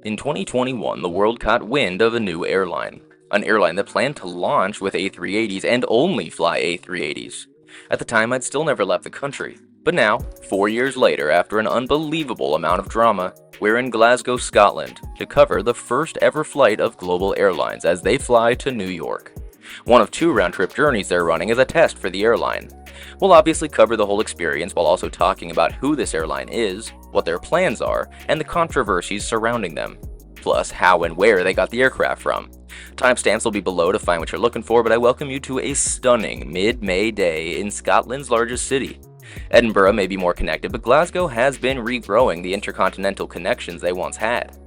In 2021, the world caught wind of a new airline. An airline that planned to launch with A380s and only fly A380s. At the time, I'd still never left the country. But now, 4 years later, after an unbelievable amount of drama, we're in Glasgow, Scotland, to cover the first ever flight of Global Airlines as they fly to New York. One of 2 round-trip journeys they're running as a test for the airline. We'll obviously cover the whole experience while also talking about who this airline is, what their plans are, and the controversies surrounding them. Plus, how and where they got the aircraft from. Timestamps will be below to find what you're looking for, but I welcome you to a stunning mid-May day in Scotland's largest city. Edinburgh may be more connected, but Glasgow has been regrowing the intercontinental connections they once had.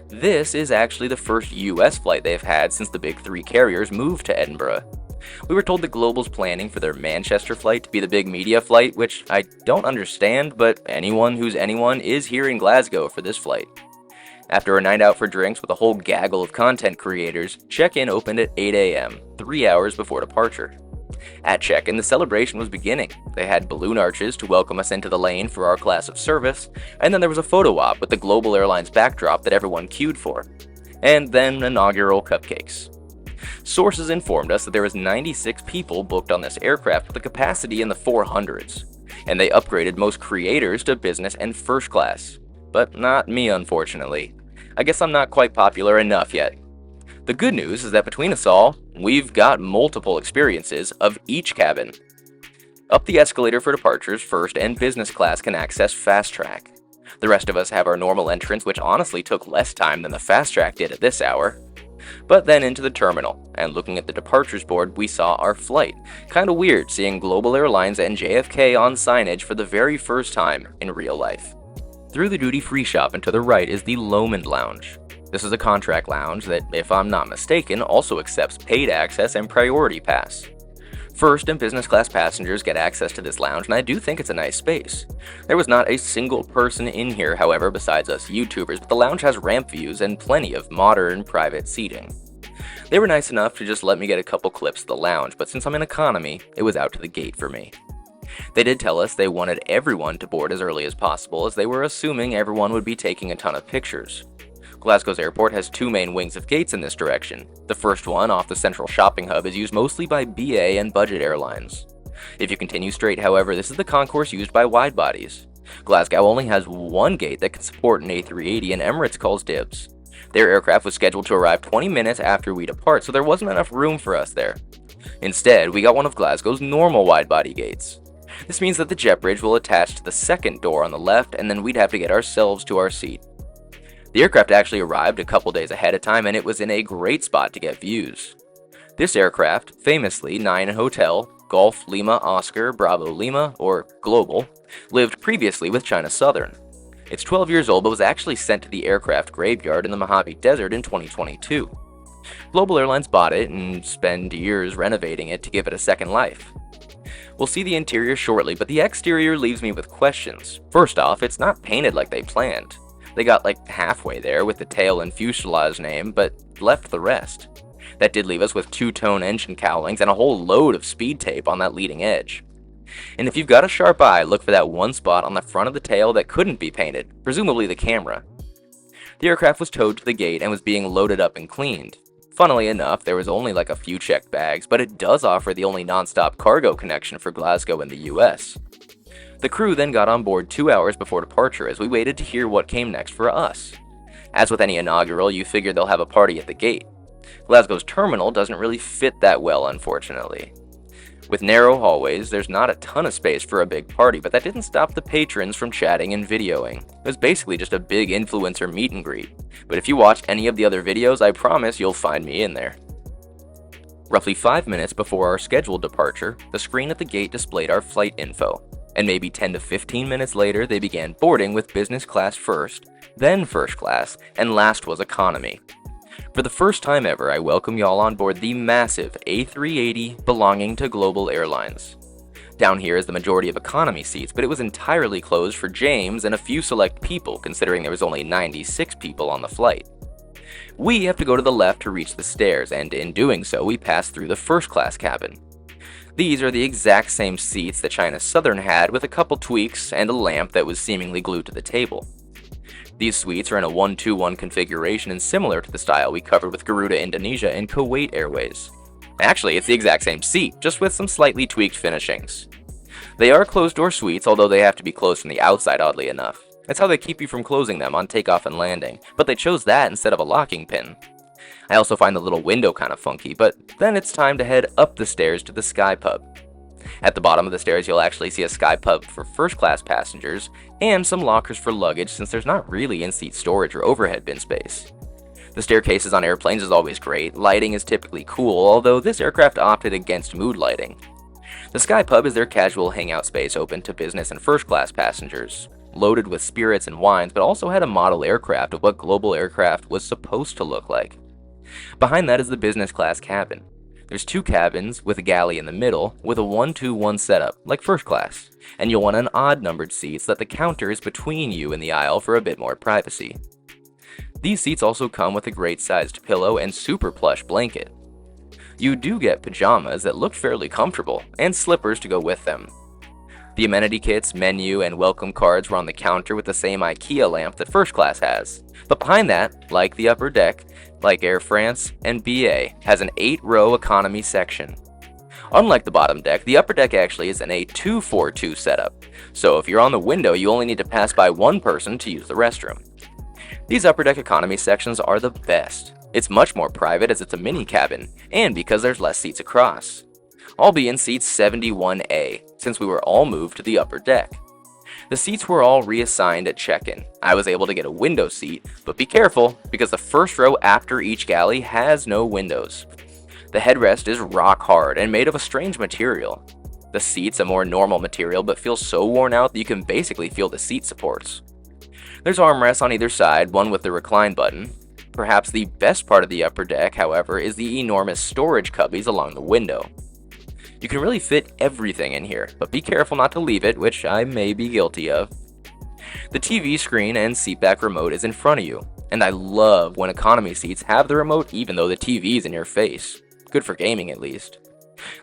This is actually the first US flight they've had since the big 3 carriers moved to Edinburgh. We were told that Global's planning for their Manchester flight to be the big media flight, which I don't understand, but anyone who's anyone is here in Glasgow for this flight. After a night out for drinks with a whole gaggle of content creators, check-in opened at 8 a.m., 3 hours before departure. At check-in, the celebration was beginning. They had balloon arches to welcome us into the lane for our class of service, and then there was a photo op with the Global Airlines backdrop that everyone queued for. And then inaugural cupcakes. Sources informed us that there was 96 people booked on this aircraft with a capacity in the 400s, and they upgraded most creators to business and first class. But not me, unfortunately. I guess I'm not quite popular enough yet. The good news is that between us all, we've got multiple experiences of each cabin. Up the escalator for departures, first and business class can access fast track. The rest of us have our normal entrance, which honestly took less time than the fast track did at this hour. But then into the terminal, and looking at the departures board, we saw our flight. Kinda weird seeing Global Airlines and JFK on signage for the very first time in real life. Through the duty-free shop and to the right is the Lomond Lounge. This is a contract lounge that, if I'm not mistaken, also accepts paid access and priority pass. First and business class passengers get access to this lounge, and I do think it's a nice space. There was not a single person in here, however, besides us YouTubers, but the lounge has ramp views and plenty of modern private seating. They were nice enough to just let me get a couple clips of the lounge, but since I'm in economy, it was out to the gate for me. They did tell us they wanted everyone to board as early as possible, as they were assuming everyone would be taking a ton of pictures. Glasgow's airport has 2 main wings of gates in this direction. The first one, off the central shopping hub, is used mostly by BA and budget airlines. If you continue straight, however, this is the concourse used by wide-bodies. Glasgow only has 1 gate that can support an A380, and Emirates calls dibs. Their aircraft was scheduled to arrive 20 minutes after we depart, so there wasn't enough room for us there. Instead, we got one of Glasgow's normal wide-body gates. This means that the jet bridge will attach to the second door on the left, and then we'd have to get ourselves to our seat. The aircraft actually arrived a couple days ahead of time, and it was in a great spot to get views. This aircraft, famously 9 Hotel, Golf Lima Oscar Bravo Lima, or Global, lived previously with China Southern. It's 12 years old but was actually sent to the aircraft graveyard in the Mojave Desert in 2022. Global Airlines bought it and spent years renovating it to give it a second life. We'll see the interior shortly, but the exterior leaves me with questions. First off, it's not painted like they planned. They got like halfway there with the tail and fuselage name, but left the rest. That did leave us with 2-tone engine cowlings and a whole load of speed tape on that leading edge. And if you've got a sharp eye, look for that one spot on the front of the tail that couldn't be painted, presumably the camera. The aircraft was towed to the gate and was being loaded up and cleaned. Funnily enough, there was only like a few checked bags, but it does offer the only non-stop cargo connection for Glasgow in the US. The crew then got on board 2 hours before departure as we waited to hear what came next for us. As with any inaugural, you figure they'll have a party at the gate. Glasgow's terminal doesn't really fit that well, unfortunately. With narrow hallways, there's not a ton of space for a big party, but that didn't stop the patrons from chatting and videoing. It was basically just a big influencer meet and greet. But if you watch any of the other videos, I promise you'll find me in there. Roughly 5 minutes before our scheduled departure, the screen at the gate displayed our flight info. And maybe 10 to 15 minutes later, they began boarding with business class first, then first class, and last was economy. For the first time ever, I welcome y'all on board the massive A380 belonging to Global Airlines. Down here is the majority of economy seats, but it was entirely closed for James and a few select people, considering there was only 96 people on the flight. We have to go to the left to reach the stairs, and in doing so, we pass through the first class cabin. These are the exact same seats that China Southern had, with a couple tweaks and a lamp that was seemingly glued to the table. These suites are in a 1-2-1 configuration and similar to the style we covered with Garuda Indonesia and Kuwait Airways. Actually, it's the exact same seat, just with some slightly tweaked finishings. They are closed-door suites, although they have to be closed from the outside, oddly enough. That's how they keep you from closing them on takeoff and landing, but they chose that instead of a locking pin. I also find the little window kind of funky, but then it's time to head up the stairs to the Sky Pub. At the bottom of the stairs, you'll actually see a Sky Pub for first-class passengers, and some lockers for luggage since there's not really in-seat storage or overhead bin space. The staircases on airplanes is always great, lighting is typically cool, although this aircraft opted against mood lighting. The Sky Pub is their casual hangout space open to business and first-class passengers, loaded with spirits and wines, but also had a model aircraft of what Global aircraft was supposed to look like. Behind that is the business class cabin. There's 2 cabins with a galley in the middle with a 1-2-1 setup, like first class, and you'll want an odd-numbered seat so that the counter is between you and the aisle for a bit more privacy. These seats also come with a great-sized pillow and super plush blanket. You do get pajamas that look fairly comfortable, and slippers to go with them. The amenity kits, menu, and welcome cards were on the counter with the same IKEA lamp that first class has. But behind that, like the upper deck, like Air France and BA, has an 8-row economy section. Unlike the bottom deck, the upper deck actually is in a 2-4-2 setup, so if you're on the window, you only need to pass by one person to use the restroom. These upper deck economy sections are the best. It's much more private as it's a mini cabin, and because there's less seats across. I'll be in seat 71A, since we were all moved to the upper deck. The seats were all reassigned at check-in. I was able to get a window seat, but be careful, because the first row after each galley has no windows. The headrest is rock hard and made of a strange material. The seat's a more normal material, but feels so worn out that you can basically feel the seat supports. There's armrests on either side, one with the recline button. Perhaps the best part of the upper deck, however, is the enormous storage cubbies along the window. You can really fit everything in here, but be careful not to leave it, which I may be guilty of. The TV screen and seatback remote is in front of you, and I love when economy seats have the remote even though the TV's in your face. Good for gaming at least.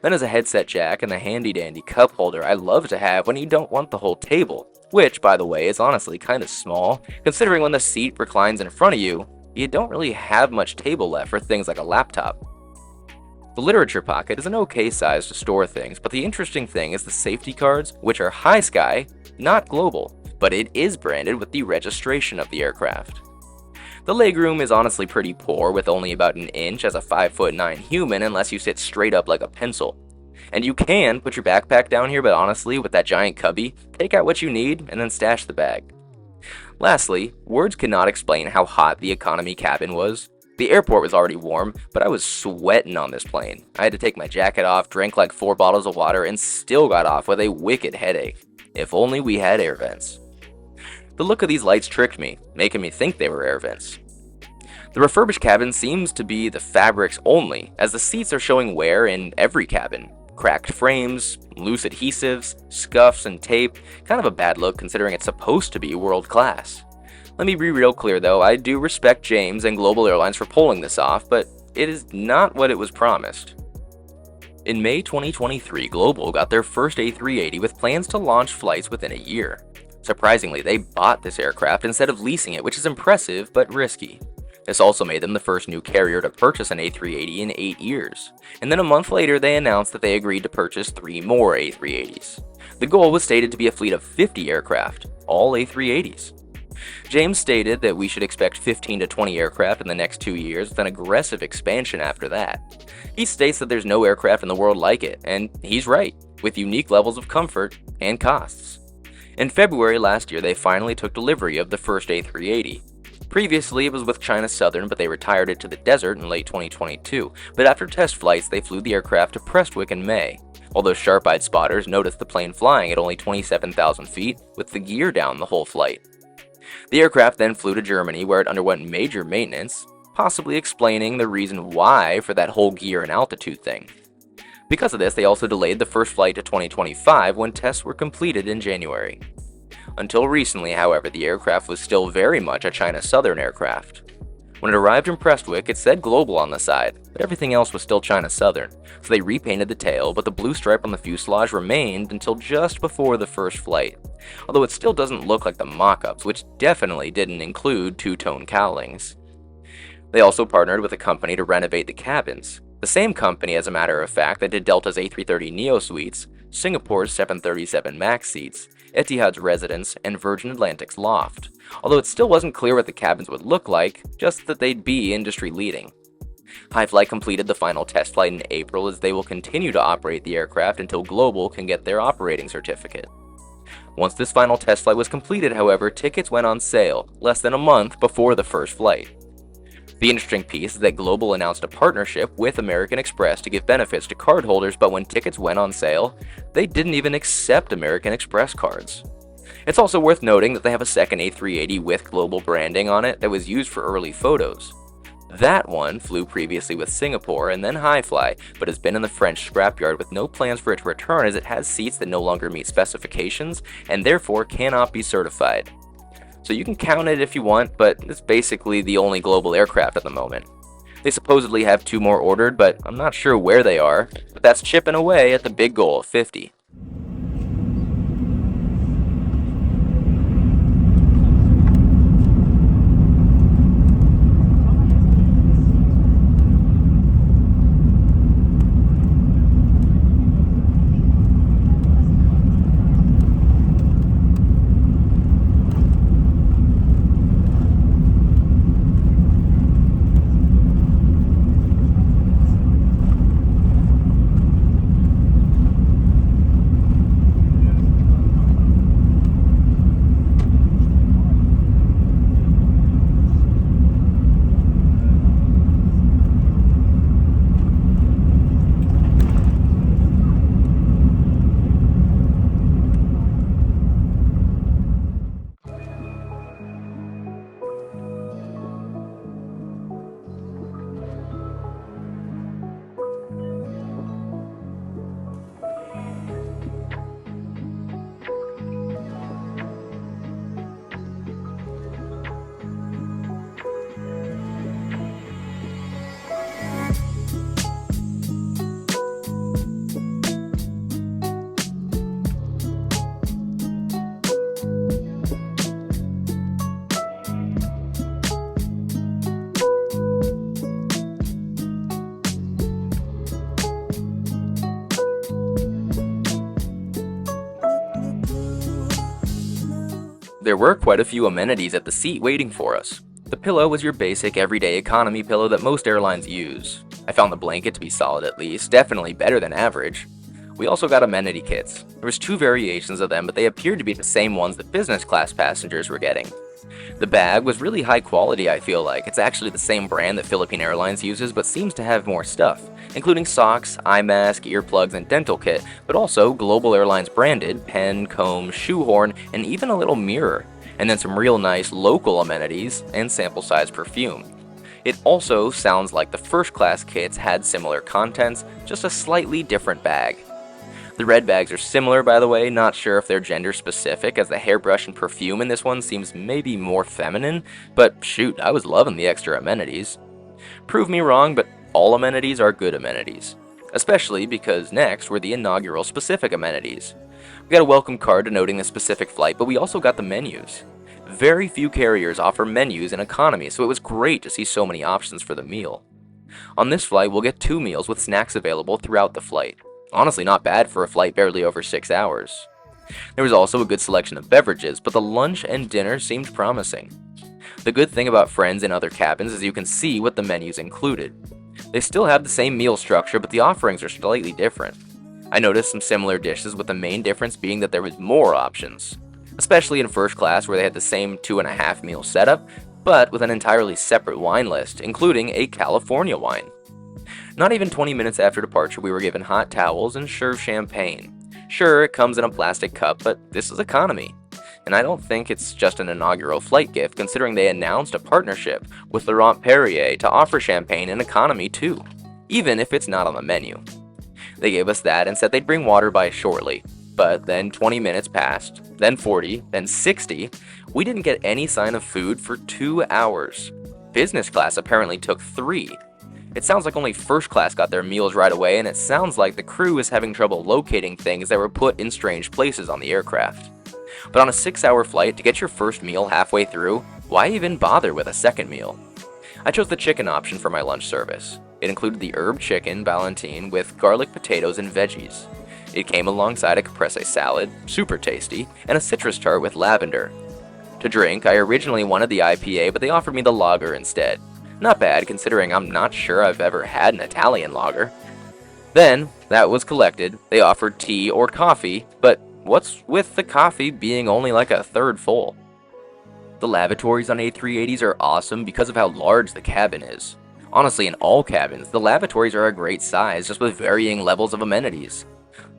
Then there's a headset jack and the handy dandy cup holder I love to have when you don't want the whole table, which, by the way, is honestly kind of small, considering when the seat reclines in front of you, you don't really have much table left for things like a laptop. The literature pocket is an okay size to store things, but the interesting thing is the safety cards, which are High Sky, not Global, but it is branded with the registration of the aircraft. The legroom is honestly pretty poor, with only about an inch as a 5'9" human unless you sit straight up like a pencil. And you can put your backpack down here, but honestly, with that giant cubby, take out what you need and then stash the bag. Lastly, words cannot explain how hot the economy cabin was. The airport was already warm, but I was sweating on this plane. I had to take my jacket off, drank like 4 bottles of water, and still got off with a wicked headache. If only we had air vents. The look of these lights tricked me, making me think they were air vents. The refurbished cabin seems to be the fabrics only, as the seats are showing wear in every cabin. Cracked frames, loose adhesives, scuffs and tape, kind of a bad look considering it's supposed to be world class. Let me be real clear though, I do respect James and Global Airlines for pulling this off, but it is not what it was promised. In May 2023, Global got their first A380 with plans to launch flights within a year. Surprisingly, they bought this aircraft instead of leasing it, which is impressive but risky. This also made them the first new carrier to purchase an A380 in 8 years. And then a month later, they announced that they agreed to purchase 3 more A380s. The goal was stated to be a fleet of 50 aircraft, all A380s. James stated that we should expect 15 to 20 aircraft in the next 2 years with an aggressive expansion after that. He states that there's no aircraft in the world like it, and he's right, with unique levels of comfort and costs. In February last year, they finally took delivery of the first A380. Previously, it was with China Southern, but they retired it to the desert in late 2022, but after test flights, they flew the aircraft to Prestwick in May. Although sharp-eyed spotters noticed the plane flying at only 27,000 feet, with the gear down the whole flight. The aircraft then flew to Germany, where it underwent major maintenance, possibly explaining the reason why for that whole gear and altitude thing. Because of this, they also delayed the first flight to 2025 when tests were completed in January. Until recently, however, the aircraft was still very much a China Southern aircraft. When it arrived in Prestwick, it said Global on the side, but everything else was still China Southern, so they repainted the tail, but the blue stripe on the fuselage remained until just before the first flight, although it still doesn't look like the mock-ups, which definitely didn't include two-tone cowlings. They also partnered with a company to renovate the cabins, the same company, as a matter of fact, that did Delta's A330neo suites, Singapore's 737 MAX seats, Etihad's residence, and Virgin Atlantic's loft, although it still wasn't clear what the cabins would look like, just that they'd be industry-leading. Highfly completed the final test flight in April, as they will continue to operate the aircraft until Global can get their operating certificate. Once this final test flight was completed, however, tickets went on sale less than a month before the first flight. The interesting piece is that Global announced a partnership with American Express to give benefits to cardholders, but when tickets went on sale, they didn't even accept American Express cards. It's also worth noting that they have a second A380 with Global branding on it that was used for early photos. That one flew previously with Singapore and then Highfly, but has been in the French scrapyard with no plans for it to return, as it has seats that no longer meet specifications and therefore cannot be certified. So you can count it if you want, but it's basically the only Global aircraft at the moment. They supposedly have 2 more ordered, but I'm not sure where they are, but that's chipping away at the big goal of 50. There were quite a few amenities at the seat waiting for us. The pillow was your basic everyday economy pillow that most airlines use. I found the blanket to be solid at least, definitely better than average. We also got amenity kits. There was 2 variations of them, but they appeared to be the same ones that business class passengers were getting. The bag was really high quality, I feel like. It's actually the same brand that Philippine Airlines uses, but seems to have more stuff, including socks, eye mask, earplugs, and dental kit, but also Global Airlines branded pen, comb, shoehorn, and even a little mirror, and then some real nice local amenities and sample size perfume. It also sounds like the first class kits had similar contents, just a slightly different bag. The red bags are similar, by the way, not sure if they're gender specific, as the hairbrush and perfume in this one seems maybe more feminine, but shoot, I was loving the extra amenities. Prove me wrong, but all amenities are good amenities. Especially because next were the inaugural specific amenities. We got a welcome card denoting the specific flight, but we also got the menus. Very few carriers offer menus in economy, so it was great to see so many options for the meal. On this flight, we'll get 2 meals with snacks available throughout the flight. Honestly, not bad for a flight barely over 6 hours. There was also a good selection of beverages, but the lunch and dinner seemed promising. The good thing about Friends in other cabins is you can see what the menus included. They still have the same meal structure, but the offerings are slightly different. I noticed some similar dishes, with the main difference being that there was more options, especially in first class where they had the same 2.5 meal setup, but with an entirely separate wine list, including a California wine. Not even 20 minutes after departure, we were given hot towels and served champagne. Sure, it comes in a plastic cup, but this is economy. And I don't think it's just an inaugural flight gift, considering they announced a partnership with Laurent Perrier to offer champagne in economy too, even if it's not on the menu. They gave us that and said they'd bring water by shortly, but then 20 minutes passed, then 40, then 60. We didn't get any sign of food for 2 hours. Business class apparently took 3. It sounds like only first class got their meals right away, and it sounds like the crew is having trouble locating things that were put in strange places on the aircraft. But on a 6-hour flight, to get your first meal halfway through, why even bother with a second meal? I chose the chicken option for my lunch service. It included the herb chicken Ballantine with garlic potatoes and veggies. It came alongside a caprese salad, super tasty, and a citrus tart with lavender. To drink, I originally wanted the IPA, but they offered me the lager instead. Not bad, considering I'm not sure I've ever had an Italian lager. Then, that was collected, they offered tea or coffee, but what's with the coffee being only like a third full? The lavatories on A380s are awesome because of how large the cabin is. Honestly, in all cabins, the lavatories are a great size, just with varying levels of amenities.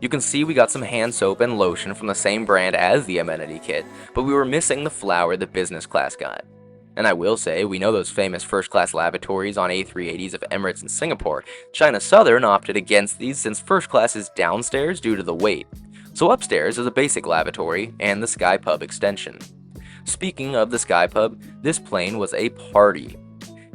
You can see we got some hand soap and lotion from the same brand as the amenity kit, but we were missing the flower the business class got. And I will say, we know those famous first-class lavatories on A380s of Emirates and Singapore. China Southern opted against these since first class is downstairs due to the weight. So upstairs is a basic lavatory and the Sky Pub extension. Speaking of the Sky Pub, this plane was a party.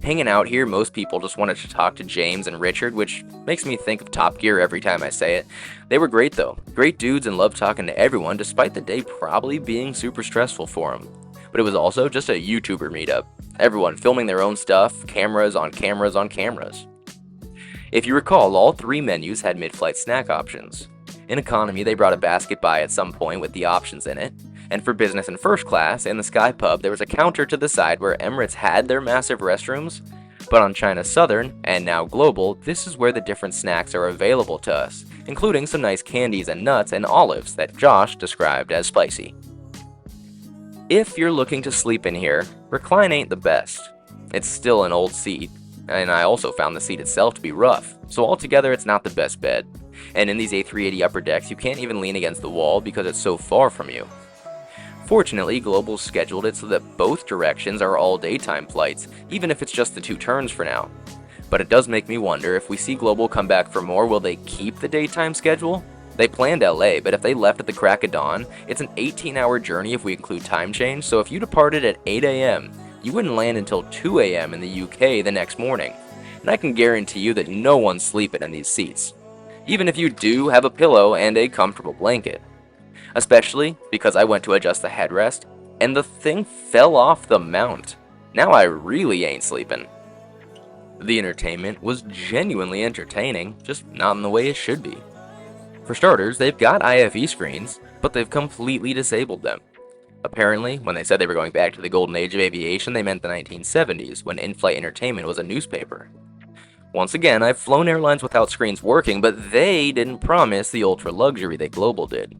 Hanging out here, most people just wanted to talk to James and Richard, which makes me think of Top Gear every time I say it. They were great though. Great dudes and loved talking to everyone despite the day probably being super stressful for them. But it was also just a YouTuber meetup. Everyone filming their own stuff, cameras on cameras on cameras. If you recall, all 3 menus had mid-flight snack options. In economy, they brought a basket by at some point with the options in it. And for business and first class, in the Sky Pub, there was a counter to the side where Emirates had their massive restrooms. But on China Southern, and now Global, this is where the different snacks are available to us, including some nice candies and nuts and olives that Josh described as spicy. If you're looking to sleep in here, recline ain't the best. It's still an old seat, and I also found the seat itself to be rough, so altogether it's not the best bed. And in these A380 upper decks, you can't even lean against the wall because it's so far from you. Fortunately, Global scheduled it so that both directions are all daytime flights, even if it's just the 2 turns for now. But it does make me wonder, if we see Global come back for more, will they keep the daytime schedule? They planned LA, but if they left at the crack of dawn, it's an 18-hour journey if we include time change, so if you departed at 8 a.m., you wouldn't land until 2 a.m. in the UK the next morning. And I can guarantee you that no one's sleeping in these seats. Even if you do have a pillow and a comfortable blanket. Especially because I went to adjust the headrest, and the thing fell off the mount. Now I really ain't sleeping. The entertainment was genuinely entertaining, just not in the way it should be. For starters, they've got IFE screens, but they've completely disabled them. Apparently, when they said they were going back to the golden age of aviation, they meant the 1970s, when in-flight entertainment was a newspaper. Once again, I've flown airlines without screens working, but they didn't promise the ultra luxury that Global did.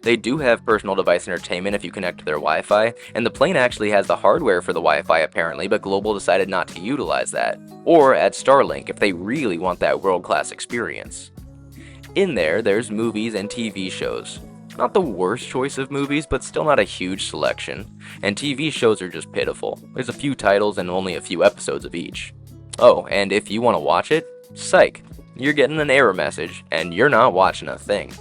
They do have personal device entertainment if you connect to their Wi-Fi, and the plane actually has the hardware for the Wi-Fi apparently, but Global decided not to utilize that, or add Starlink if they really want that world-class experience. In there's movies and TV shows. Not the worst choice of movies, but still not a huge selection, and TV shows are just pitiful. There's a few titles and only a few episodes of each. Oh, and if you want to watch it, psych, you're getting an error message, and you're not watching a thing.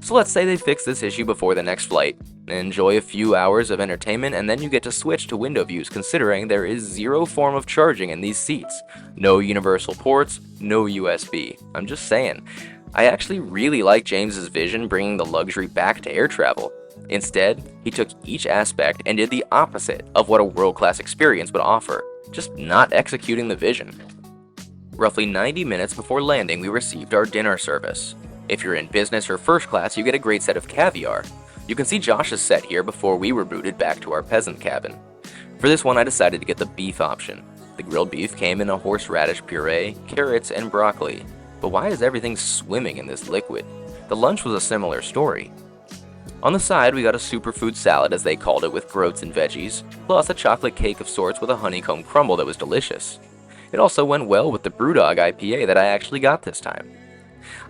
So let's say they fix this issue before the next flight. Enjoy a few hours of entertainment, and then you get to switch to window views, considering there is 0 form of charging in these seats. No universal ports, no USB. I'm just saying. I actually really like James's vision bringing the luxury back to air travel. Instead, he took each aspect and did the opposite of what a world-class experience would offer, just not executing the vision. Roughly 90 minutes before landing, we received our dinner service. If you're in business or first class, you get a great set of caviar. You can see Josh's set here before we were booted back to our peasant cabin. For this one, I decided to get the beef option. The grilled beef came in a horseradish puree, carrots, and broccoli. But why is everything swimming in this liquid? The lunch was a similar story. On the side, we got a superfood salad, as they called it, with groats and veggies, plus a chocolate cake of sorts with a honeycomb crumble that was delicious. It also went well with the Brewdog IPA that I actually got this time.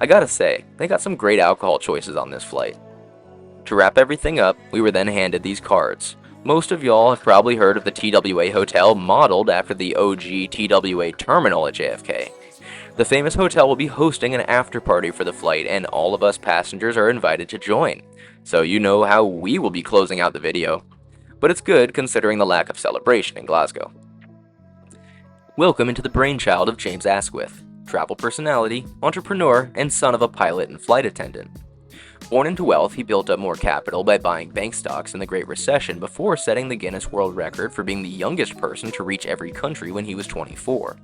I gotta say, they got some great alcohol choices on this flight. To wrap everything up, we were then handed these cards. Most of y'all have probably heard of the TWA Hotel, modeled after the OG TWA terminal at JFK. The famous hotel will be hosting an after party for the flight, and all of us passengers are invited to join. So you know how we will be closing out the video. But it's good considering the lack of celebration in Glasgow. Welcome into the brainchild of James Asquith, travel personality, entrepreneur, and son of a pilot and flight attendant. Born into wealth, he built up more capital by buying bank stocks in the Great Recession before setting the Guinness World Record for being the youngest person to reach every country when he was 24.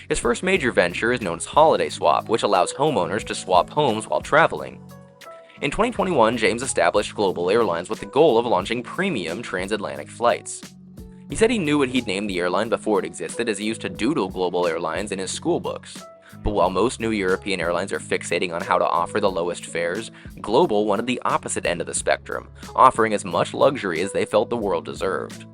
His first major venture is known as Holiday Swap, which allows homeowners to swap homes while traveling. In 2021, James established Global Airlines with the goal of launching premium transatlantic flights. He said he knew what he'd name the airline before it existed, as he used to doodle Global Airlines in his school books. But while most new European airlines are fixating on how to offer the lowest fares, Global wanted the opposite end of the spectrum, offering as much luxury as they felt the world deserved.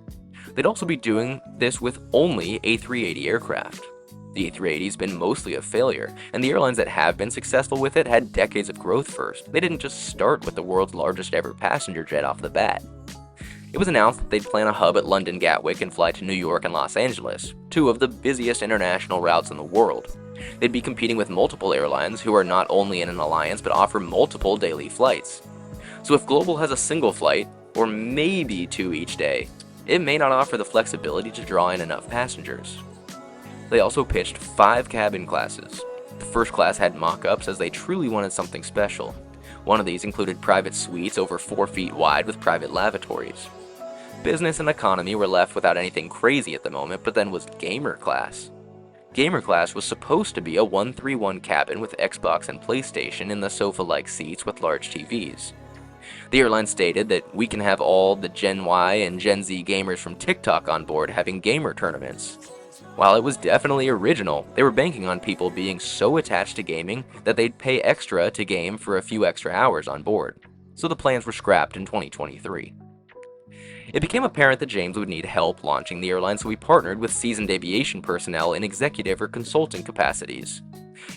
They'd also be doing this with only A380 aircraft. The A380's been mostly a failure, and the airlines that have been successful with it had decades of growth first. They didn't just start with the world's largest ever passenger jet off the bat. It was announced that they'd plan a hub at London Gatwick and fly to New York and Los Angeles, two of the busiest international routes in the world. They'd be competing with multiple airlines who are not only in an alliance but offer multiple daily flights. So if Global has a single flight, or maybe two each day, it may not offer the flexibility to draw in enough passengers. They also pitched 5 cabin classes. The first class had mock-ups as they truly wanted something special. One of these included private suites over 4 feet wide with private lavatories. Business and economy were left without anything crazy at the moment, but then was Gamer Class. Gamer Class was supposed to be a 131 cabin with Xbox and PlayStation in the sofa-like seats with large TVs. The airline stated that we can have all the Gen Y and Gen Z gamers from TikTok on board having gamer tournaments. While it was definitely original, they were banking on people being so attached to gaming that they'd pay extra to game for a few extra hours on board. So the plans were scrapped in 2023. It became apparent that James would need help launching the airline, so he partnered with seasoned aviation personnel in executive or consulting capacities.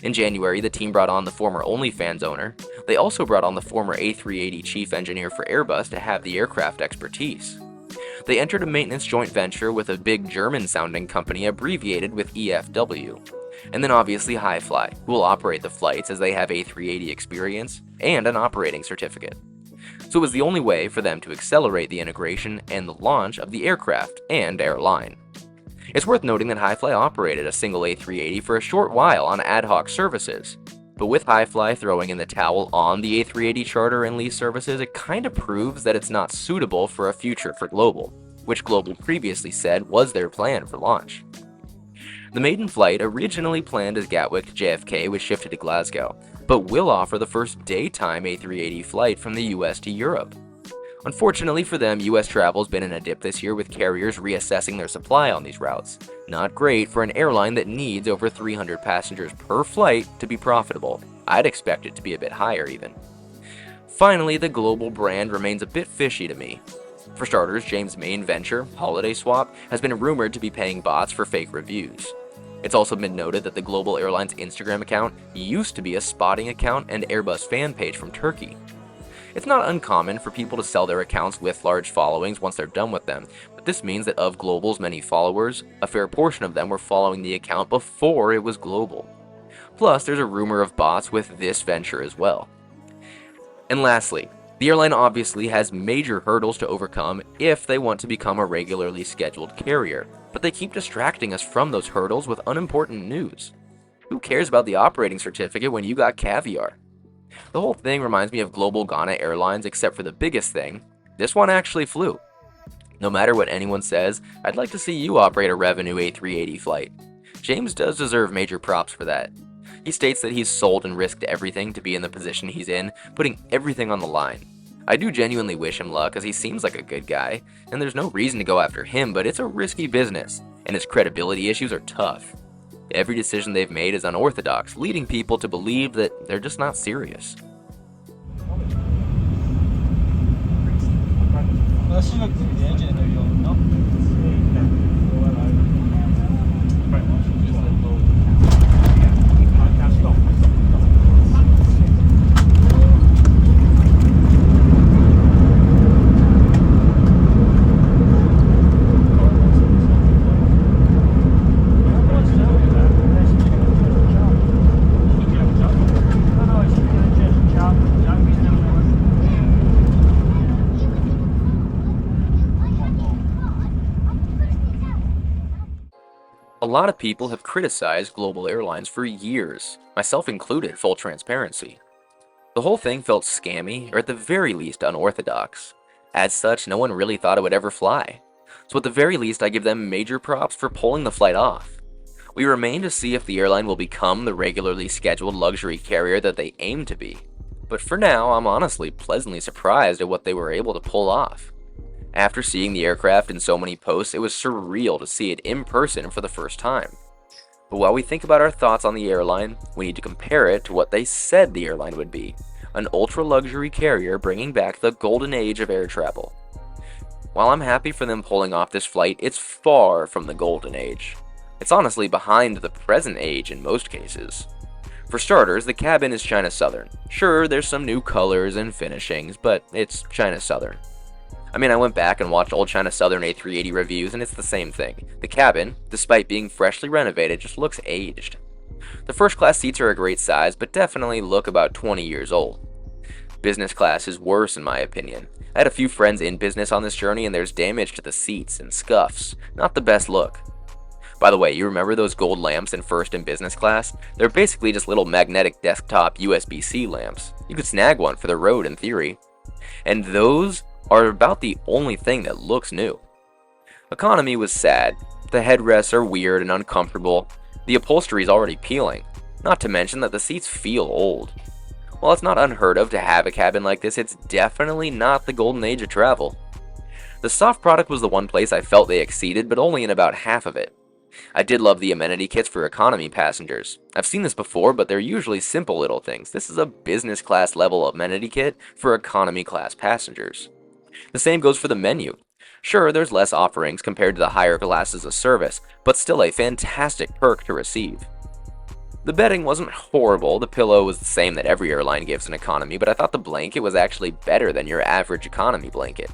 In January, the team brought on the former OnlyFans owner. They also brought on the former A380 chief engineer for Airbus to have the aircraft expertise. They entered a maintenance joint venture with a big German-sounding company abbreviated with EFW. And then obviously Hi-Fly, who will operate the flights as they have A380 experience and an operating certificate. So it was the only way for them to accelerate the integration and the launch of the aircraft and airline. It's worth noting that Hi-Fly operated a single A380 for a short while on ad hoc services. But with Hi-Fly throwing in the towel on the A380 charter and lease services, it kinda proves that it's not suitable for a future for Global, which Global previously said was their plan for launch. The maiden flight, originally planned as Gatwick to JFK, was shifted to Glasgow, but will offer the first daytime A380 flight from the US to Europe. Unfortunately for them, US travel has been in a dip this year, with carriers reassessing their supply on these routes. Not great for an airline that needs over 300 passengers per flight to be profitable. I'd expect it to be a bit higher even. Finally, the Global brand remains a bit fishy to me. For starters, James' main venture, Holiday Swap, has been rumored to be paying bots for fake reviews. It's also been noted that the Global Airlines Instagram account used to be a spotting account and Airbus fan page from Turkey. It's not uncommon for people to sell their accounts with large followings once they're done with them, but this means that of Global's many followers, a fair portion of them were following the account before it was Global. Plus, there's a rumor of bots with this venture as well. And lastly, the airline obviously has major hurdles to overcome if they want to become a regularly scheduled carrier, but they keep distracting us from those hurdles with unimportant news. Who cares about the operating certificate when you got caviar? The whole thing reminds me of Global Ghana Airlines, except for the biggest thing, this one actually flew. No matter what anyone says, I'd like to see you operate a revenue A380 flight. James does deserve major props for that. He states that he's sold and risked everything to be in the position he's in, putting everything on the line. I do genuinely wish him luck, as he seems like a good guy, and there's no reason to go after him, but it's a risky business, and his credibility issues are tough. Every decision they've made is unorthodox, leading people to believe that they're just not serious. lot of people have criticized Global Airlines for years, myself included, full transparency. The whole thing felt scammy, or at the very least unorthodox. As such, no one really thought it would ever fly. So at the very least, I give them major props for pulling the flight off. We remain to see if the airline will become the regularly scheduled luxury carrier that they aim to be. But for now, I'm honestly pleasantly surprised at what they were able to pull off. After seeing the aircraft in so many posts, it was surreal to see it in person for the first time. But while we think about our thoughts on the airline, we need to compare it to what they said the airline would be, an ultra-luxury carrier bringing back the golden age of air travel. While I'm happy for them pulling off this flight, it's far from the golden age. It's honestly behind the present age in most cases. For starters, the cabin is China Southern. Sure, there's some new colors and finishings, but it's China Southern. I went back and watched old China Southern A380 reviews, and it's the same thing. The cabin, despite being freshly renovated, just looks aged. The first class seats are a great size, but definitely look about 20 years old. Business class is worse in my opinion. I had a few friends in business on this journey, and there's damage to the seats and scuffs. Not the best look. By the way, you remember those gold lamps in first and business class? They're basically just little magnetic desktop USB-C lamps. You could snag one for the road in theory. And those are about the only thing that looks new. Economy was sad. The headrests are weird and uncomfortable. The upholstery is already peeling. Not to mention that the seats feel old. While it's not unheard of to have a cabin like this, it's definitely not the golden age of travel. The soft product was the one place I felt they exceeded, but only in about half of it. I did love the amenity kits for economy passengers. I've seen this before, but they're usually simple little things. This is a business class level amenity kit for economy class passengers. The same goes for the menu. Sure, there's less offerings compared to the higher classes of service, but still a fantastic perk to receive. The bedding wasn't horrible. The pillow was the same that every airline gives in economy, but I thought the blanket was actually better than your average economy blanket.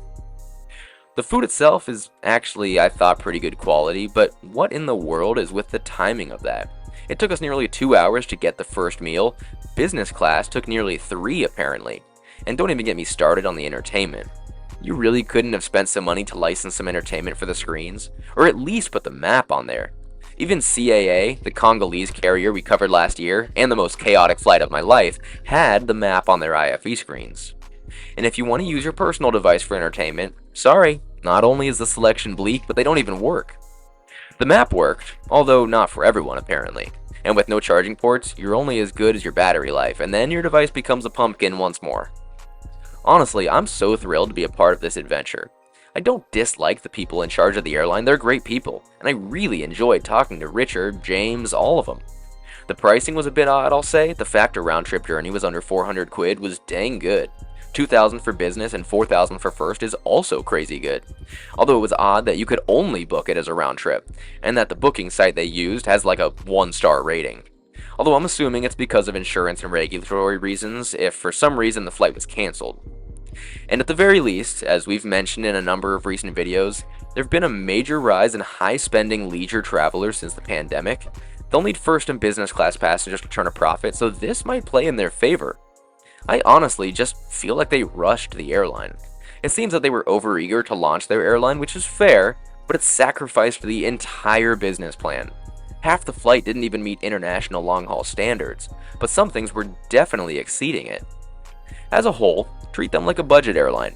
The food itself is actually, I thought, pretty good quality, but what in the world is with the timing of that? It took us nearly 2 hours to get the first meal. Business class took nearly 3 apparently. And don't even get me started on the entertainment. You really couldn't have spent some money to license some entertainment for the screens? Or at least put the map on there. Even CAA, the Congolese carrier we covered last year, and the most chaotic flight of my life, had the map on their IFE screens. And if you want to use your personal device for entertainment, sorry, not only is the selection bleak, but they don't even work. The map worked, although not for everyone apparently. And with no charging ports, you're only as good as your battery life, and then your device becomes a pumpkin once more. Honestly, I'm so thrilled to be a part of this adventure. I don't dislike the people in charge of the airline, they're great people, and I really enjoyed talking to Richard, James, all of them. The pricing was a bit odd, I'll say. The fact a round-trip journey was under 400 quid was dang good. 2,000 for business and 4,000 for first is also crazy good. Although it was odd that you could only book it as a round trip, and that the booking site they used has like a 1-star rating. Although I'm assuming it's because of insurance and regulatory reasons if for some reason the flight was cancelled. And at the very least, as we've mentioned in a number of recent videos, there have been a major rise in high-spending leisure travelers since the pandemic. They'll need first and business class passengers to turn a profit, so this might play in their favor. I honestly just feel like they rushed the airline. It seems that they were overeager to launch their airline, which is fair, but it sacrificed the entire business plan. Half the flight didn't even meet international long-haul standards, but some things were definitely exceeding it. As a whole, treat them like a budget airline.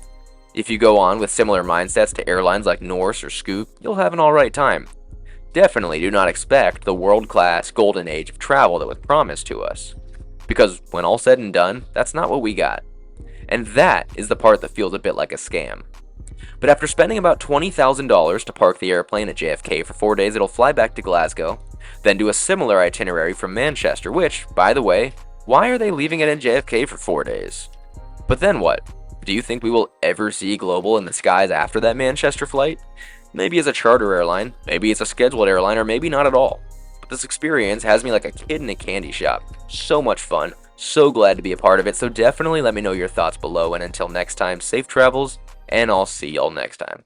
If you go on with similar mindsets to airlines like Norse or Scoot, you'll have an alright time. Definitely do not expect the world-class golden age of travel that was promised to us. Because when all said and done, that's not what we got. And that is the part that feels a bit like a scam. But after spending about $20,000 to park the airplane at JFK for 4 days, it'll fly back to Glasgow, then do a similar itinerary from Manchester, which, by the way, why are they leaving it in JFK for 4 days? But then what? Do you think we will ever see Global in the skies after that Manchester flight? Maybe as a charter airline, maybe it's a scheduled airline, or maybe not at all. But this experience has me like a kid in a candy shop. So much fun, so glad to be a part of it, so definitely let me know your thoughts below, and until next time, safe travels, and I'll see y'all next time.